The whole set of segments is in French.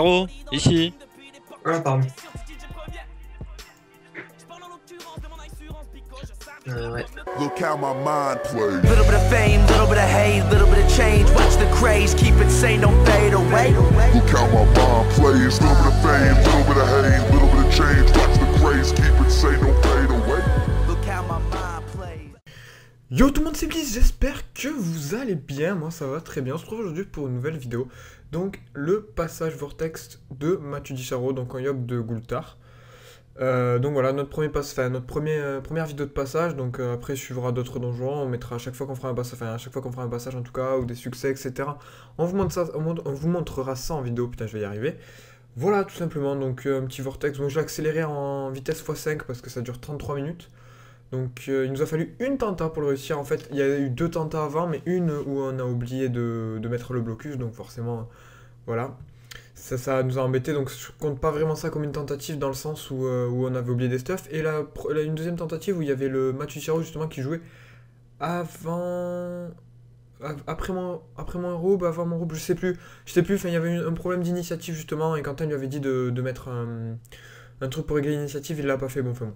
Oh, ici. Ah, pardon. Ouais. Look how my mind plays. Little bit of fame, little bit of hate, little bit of change. Watch the craze, keep it sane, don't fade away. Look how my mind plays. Little bit of fame, little bit of hate, little bit of change. Watch the craze, keep it sane, don't fade away. Look how my mind plays. Yo tout le monde, c'est Bliss, j'espère que vous allez bien, moi ça va très bien. On se retrouve aujourd'hui pour une nouvelle vidéo. Donc le passage Vortex de Mathieu Dicharo, donc en Yogg de Goultar. Donc voilà, notre première vidéo de passage. Donc après suivra d'autres donjons. On mettra à chaque fois qu'on fera un passage, à chaque fois qu'on fera un passage en tout cas, ou des succès, etc. On vous montrera ça en vidéo. Putain, je vais y arriver. Voilà, tout simplement. Donc un petit Vortex. Donc je l'ai accéléré en vitesse x5 parce que ça dure 33 minutes. Donc il nous a fallu une tenta pour le réussir. En fait, il y a eu deux tentas avant, mais une où on a oublié de mettre le blocus. Donc forcément, voilà. Ça nous a embêté, donc je compte pas vraiment ça comme une tentative dans le sens où on avait oublié des stuffs. Et là, une deuxième tentative où il y avait le Mathieu Dicharo justement qui jouait avant... Après mon roube, avant mon roube, je sais plus, enfin il y avait un problème d'initiative justement, et Quentin lui avait dit de mettre un truc pour régler l'initiative, il l'a pas fait, bon enfin bon.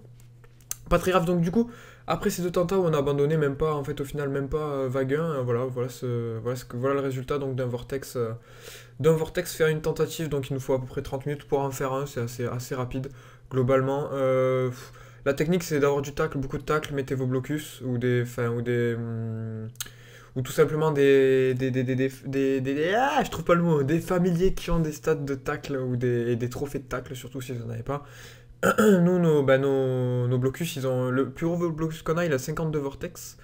Pas très grave, donc du coup, après ces deux tentats où on a abandonné, même pas, en fait au final, même pas vague 1, voilà le résultat donc d'un Vortex faire une tentative, donc il nous faut à peu près 30 minutes pour en faire un, c'est assez rapide, globalement. La technique c'est d'avoir du tacle, beaucoup de tacle, mettez vos blocus, ou ou tout simplement je trouve pas le mot, des familiers qui ont des stats de tacle, ou des trophées de tacle, surtout si vous n'en avez pas. Nous, nos blocus, ils ont le plus gros blocus qu'on a, il a 52 Vortex.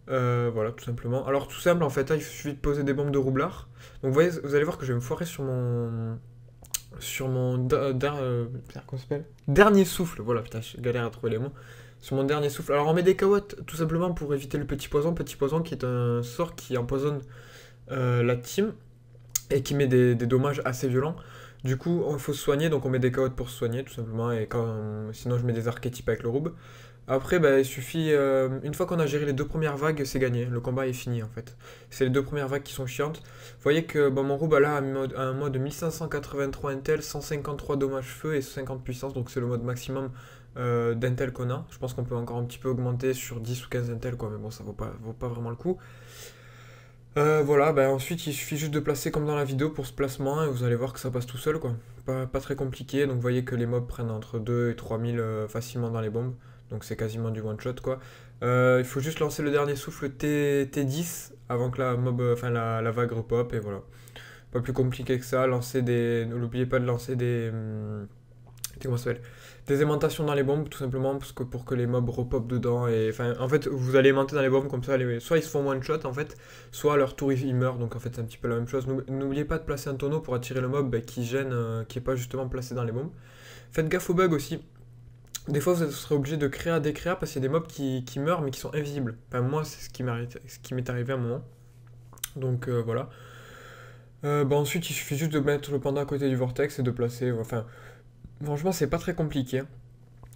Voilà, tout simplement. Alors, tout simple, en fait, il suffit de poser des bombes de roublard. Donc, vous allez voir que je vais me foirer sur mon dernier souffle. Voilà, putain, je galère à trouver les mots. Sur mon dernier souffle. Alors, on met des carottes, tout simplement, pour éviter le petit poison. Petit poison qui est un sort qui empoisonne la team et qui met des dommages assez violents. Du coup, il faut se soigner, donc on met des carottes pour se soigner, tout simplement, et sinon je mets des archétypes avec le roube. Après, il suffit, une fois qu'on a géré les deux premières vagues, c'est gagné, le combat est fini en fait. C'est les deux premières vagues qui sont chiantes. Vous voyez que mon roube là a un mode 1583 intel, 153 dommages feu et 50 puissance, donc c'est le mode maximum d'intel qu'on a. Je pense qu'on peut encore un petit peu augmenter sur 10 ou 15 intel, quoi, mais bon, ça vaut pas vraiment le coup. Voilà, ensuite il suffit juste de placer comme dans la vidéo pour ce placement et vous allez voir que ça passe tout seul quoi. Pas très compliqué, donc vous voyez que les mobs prennent entre 2 et 3000 facilement dans les bombes, donc c'est quasiment du one shot quoi. Il faut juste lancer le dernier souffle T10 avant que la vague repop et voilà. Pas plus compliqué que ça, n'oubliez pas de lancer comment ça s'appelle, des aimantations dans les bombes tout simplement pour que les mobs repop dedans, et en fait vous allez aimanter dans les bombes comme ça, soit ils se font one shot en fait, soit à leur tour ils meurent, donc en fait c'est un petit peu la même chose. N'oubliez pas de placer un tonneau pour attirer le mob qui gêne, qui est pas justement placé dans les bombes. Faites gaffe aux bugs aussi, des fois vous serez obligé de créer à décréer parce qu'il y a des mobs qui meurent mais qui sont invisibles. Moi c'est ce qui m'est arrivé à un moment, donc voilà. Ensuite il suffit juste de mettre le panda à côté du vortex et de placer, franchement, c'est pas très compliqué.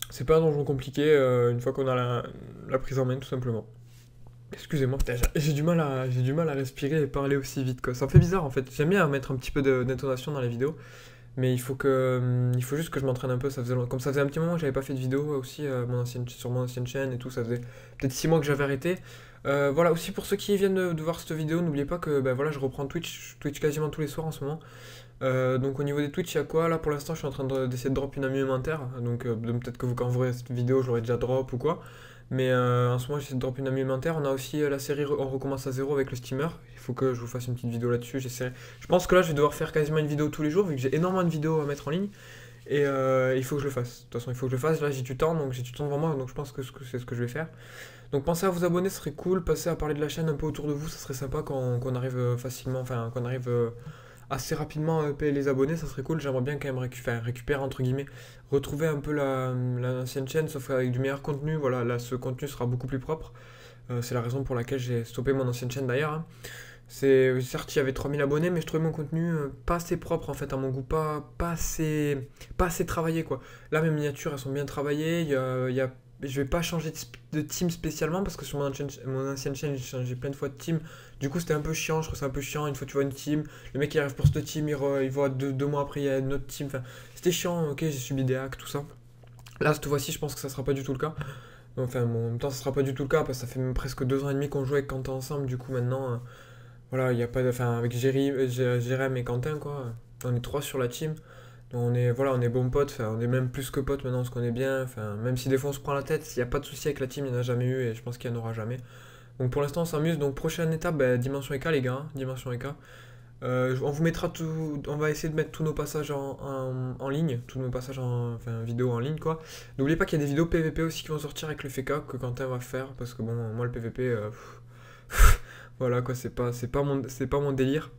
C'est pas un donjon compliqué une fois qu'on a la prise en main, tout simplement. Excusez-moi, j'ai du mal à respirer et parler aussi vite, quoi. Ça me fait bizarre, en fait. J'aime bien mettre un petit peu d'intonation dans les vidéos, mais il faut juste que je m'entraîne un peu. Comme ça faisait un petit moment que j'avais pas fait de vidéo aussi sur mon ancienne chaîne et tout. Ça faisait peut-être 6 mois que j'avais arrêté. Voilà, aussi pour ceux qui viennent de voir cette vidéo, n'oubliez pas que voilà, je reprends Twitch quasiment tous les soirs en ce moment. Donc au niveau des Twitch, il y a quoi? Là pour l'instant je suis en train d'essayer de drop une amie alimentaire, donc peut-être que quand vous verrez cette vidéo je l'aurai déjà drop ou quoi, mais en ce moment j'essaie de drop une amie alimentaire. On a aussi la série On recommence à zéro avec le steamer, il faut que je vous fasse une petite vidéo là-dessus, je pense que là je vais devoir faire quasiment une vidéo tous les jours vu que j'ai énormément de vidéos à mettre en ligne, et il faut que je le fasse, de toute façon il faut que je le fasse, là j'ai du temps devant moi, donc je pense que c'est ce que je vais faire. Donc pensez à vous abonner, ce serait cool, passez à parler de la chaîne un peu autour de vous, ça serait sympa qu'on arrive facilement, qu'on arrive assez rapidement à payer les abonnés, ça serait cool. J'aimerais bien quand même récupérer entre guillemets, retrouver un peu l'ancienne chaîne, sauf avec du meilleur contenu. Voilà, là ce contenu sera beaucoup plus propre. C'est la raison pour laquelle j'ai stoppé mon ancienne chaîne d'ailleurs, hein. Certes il y avait 3000 abonnés, mais je trouvais mon contenu pas assez propre en fait à mon goût, pas assez travaillé quoi. Là mes miniatures elles sont bien travaillées, il y a je vais pas changer de team spécialement parce que sur mon ancienne chaîne, j'ai changé plein de fois de team. Du coup, c'était un peu chiant, je trouve ça un peu chiant. Une fois, tu vois une team, le mec il arrive pour cette team, il voit deux mois après, il y a une autre team. Enfin, c'était chiant, ok, j'ai subi des hacks, tout ça. Là, cette fois-ci, je pense que ça sera pas du tout le cas. Enfin, bon, en même temps, ça sera pas du tout le cas parce que ça fait même presque 2 ans et demi qu'on joue avec Quentin ensemble. Du coup, maintenant, voilà, il y a pas de. Enfin, avec Jérém et Quentin, quoi. On est 3 sur la team. Donc, voilà, on est bons potes. Enfin, on est même plus que potes maintenant, on se connaît bien. Enfin, même si des fois on se prend la tête, il n'y a pas de souci avec la team, il n'y en a jamais eu et je pense qu'il n'y en aura jamais. Donc, pour l'instant, on s'amuse. Donc, prochaine étape, bah, Dimension EK, les gars. Hein, Dimension EK. On vous mettra tout. On va essayer de mettre tous nos passages en ligne, tous nos passages enfin, vidéo en ligne, quoi. N'oubliez pas qu'il y a des vidéos PVP aussi qui vont sortir avec le FK que Quentin va faire parce que bon, moi le PVP, voilà quoi, c'est pas mon délire,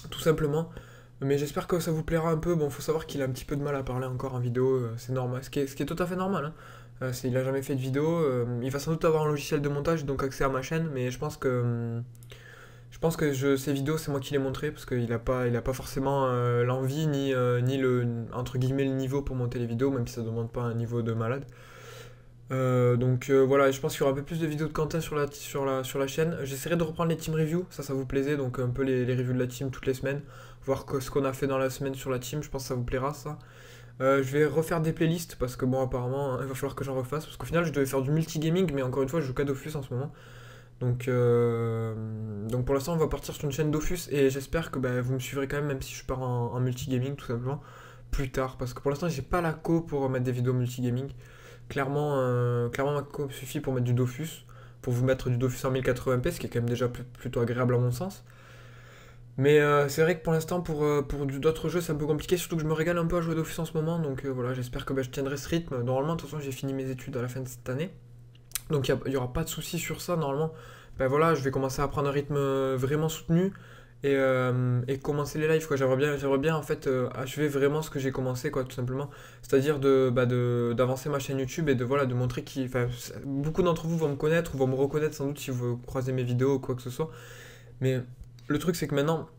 tout simplement. Mais j'espère que ça vous plaira un peu. Bon, faut savoir qu'il a un petit peu de mal à parler encore en vidéo, c'est normal, ce qui est tout à fait normal. Hein. Il a jamais fait de vidéo, il va sans doute avoir un logiciel de montage, donc accès à ma chaîne, mais je pense que. Ces vidéos, c'est moi qui les montré parce qu'il a pas forcément l'envie ni entre guillemets le niveau pour monter les vidéos, même si ça demande pas un niveau de malade. Voilà, je pense qu'il y aura un peu plus de vidéos de Quentin sur la chaîne. J'essaierai de reprendre les team reviews, ça vous plaisait, donc un peu les reviews de la team toutes les semaines, voir ce qu'on a fait dans la semaine sur la team, je pense que ça vous plaira ça. Je vais refaire des playlists parce que bon apparemment il va falloir que j'en refasse parce qu'au final je devais faire du multigaming mais encore une fois je joue qu'à Dofus en ce moment. Donc pour l'instant on va partir sur une chaîne Dofus et j'espère que vous me suivrez quand même si je pars en multigaming tout simplement plus tard parce que pour l'instant j'ai pas la co pour mettre des vidéos multigaming. Clairement ma co suffit pour mettre du Dofus, pour vous mettre du Dofus en 1080p, ce qui est quand même déjà plutôt agréable à mon sens. Mais c'est vrai que pour l'instant pour d'autres jeux c'est un peu compliqué, surtout que je me régale un peu à jouer Dofus en ce moment, donc voilà j'espère que je tiendrai ce rythme. Normalement de toute façon j'ai fini mes études à la fin de cette année. Donc il n'y aura pas de souci sur ça normalement. Voilà, je vais commencer à prendre un rythme vraiment soutenu et commencer les lives quoi. J'aimerais bien en fait achever vraiment ce que j'ai commencé quoi tout simplement. C'est-à-dire d'avancer ma chaîne YouTube et de montrer beaucoup d'entre vous vont me connaître ou vont me reconnaître sans doute si vous croisez mes vidéos ou quoi que ce soit. Mais le truc c'est que maintenant,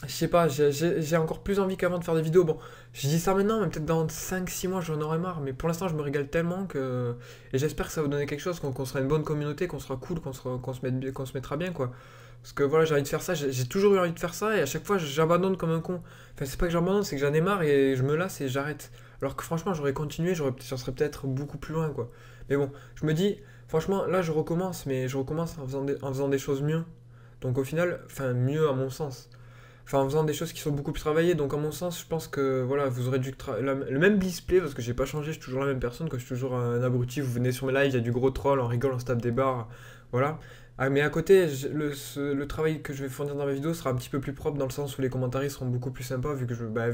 je sais pas, j'ai encore plus envie qu'avant de faire des vidéos. Bon, je dis ça maintenant, mais peut-être dans 5-6 mois j'en aurai marre. Mais pour l'instant je me régale tellement que. Et j'espère que ça va vous donner quelque chose, qu'on sera une bonne communauté, qu'on sera cool, qu'on se mettra bien quoi. Parce que voilà, j'ai envie de faire ça, j'ai toujours eu envie de faire ça et à chaque fois j'abandonne comme un con. Enfin, c'est pas que j'abandonne, c'est que j'en ai marre et je me lasse et j'arrête. Alors que franchement, j'aurais continué, j'en serais peut-être beaucoup plus loin quoi. Mais bon, je me dis, franchement, là je recommence, mais je recommence en faisant des choses mieux. Donc au final, enfin, mieux à mon sens. Enfin, en faisant des choses qui sont beaucoup plus travaillées. Donc, à mon sens, je pense que voilà, vous aurez le même display parce que j'ai pas changé, je suis toujours la même personne, que je suis toujours un abruti. Vous venez sur mes lives, il y a du gros troll, on rigole, on se tape des barres. Voilà. Ah, mais à côté, le travail que je vais fournir dans ma vidéo sera un petit peu plus propre dans le sens où les commentaires seront beaucoup plus sympas vu que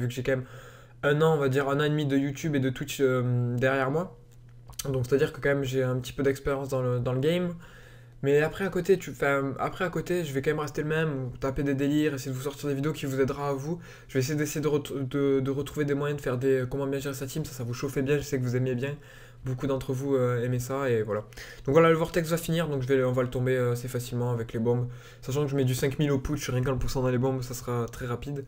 j'ai quand même un an, on va dire un an et demi de YouTube et de Twitch derrière moi. Donc, c'est-à-dire que quand même j'ai un petit peu d'expérience dans le game. Mais après à côté, je vais quand même rester le même, taper des délires, essayer de vous sortir des vidéos qui vous aidera à vous. Je vais essayer de retrouver des moyens de faire comment bien gérer sa team, ça vous chauffait bien, je sais que vous aimiez bien. Beaucoup d'entre vous aimaient ça et voilà. Donc voilà, le vortex va finir, donc on va le tomber assez facilement avec les bombes. Sachant que je mets du 5000 au putsch, rien qu'un % dans les bombes, ça sera très rapide.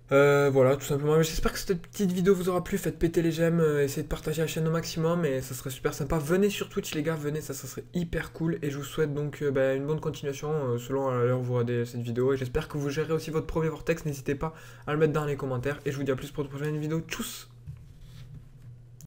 Voilà, tout simplement. J'espère que cette petite vidéo vous aura plu. Faites péter les j'aime, essayez de partager la chaîne au maximum et ça serait super sympa. Venez sur Twitch les gars, venez, ça serait hyper cool. Et je vous souhaite donc une bonne continuation selon l'heure où vous regardez cette vidéo. Et j'espère que vous gérez aussi votre premier vortex. N'hésitez pas à le mettre dans les commentaires. Et je vous dis à plus pour de prochaines vidéos. Tchuss!